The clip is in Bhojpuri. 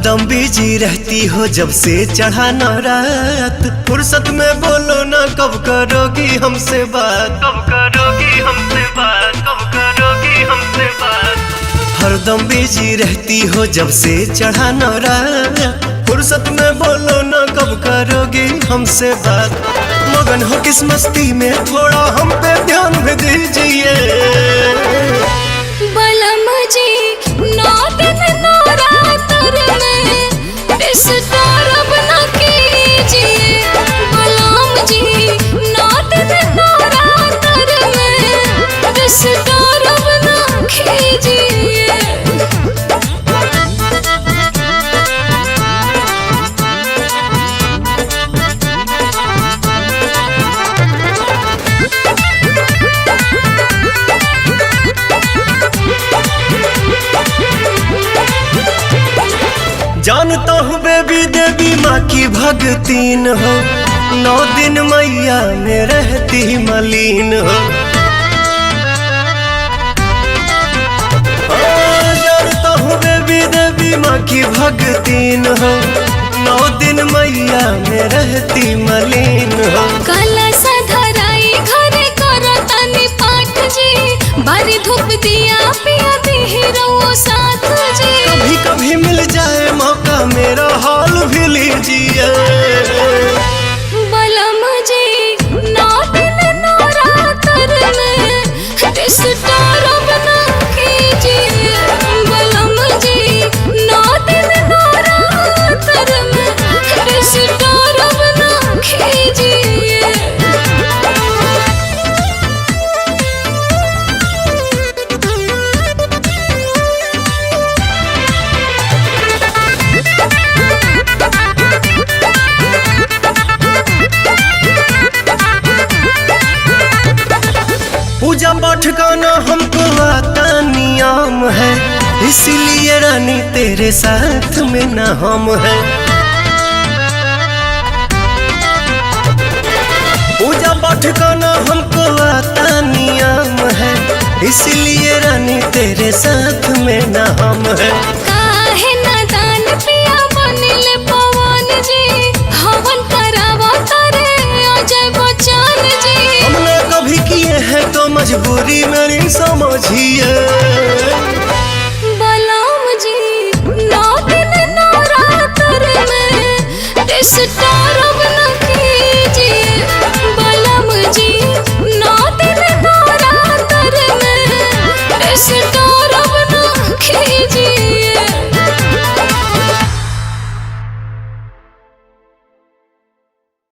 हरदम बिजी रहती हो जब से चढ़ा न रात। फुर्सत में बोलो ना कब करोगी हमसे बात, कब करोगी हमसे बात, कब करोगी हमसे बात। हरदम बिजी रहती हो जब से चढ़ा न रात। फुर्सत में बोलो ना कब करोगी हमसे बात। मगन हो किस मस्ती में थोड़ा हम पे ध्यान भी दीजिए। बलम जी नौ दिन नौ रात में डिस्टर्ब न कीजिए। बलम जी नौ दिन नौ रात में डिस्टर्ब न कीजिए। जानता हूँ बेबी देवी माँ की भगतीन हो। 9 दिन मैया में रहती मलीन हो। जानता हूँ बेबी देवी माँ की भगतीन हो। 9 दिन मैया में रहती मलीन हो। कलश धराई घरे करो तनी पाठ जी। बारी धूप दिया पिया दी रहो साथ जी। कभी कभी मिल जाए मौका मेरा हाल भी लीजिए। बलम जी 9 दिन 9 रात में डिस्टर्ब न कीजिए। बलम जी 9 दिन 9 रात में डिस्टर्ब न कीजिए। पूजा पाठ का ना हमको आता नियम है। इसीलिए रानी तेरे साथ में ना हम है। पूजा पाठ का ना हमको आता नियम है। इसीलिए रानी तेरे साथ में ना हम है। काहे नादान पिया बनिले पवन जी। हवन करावा तारे अजय बच्चन जी। हमने कभी किए हैं तो मजबूरी मेरी समझिए। बलम जी 9 दिन 9 रात में डिस्टर्ब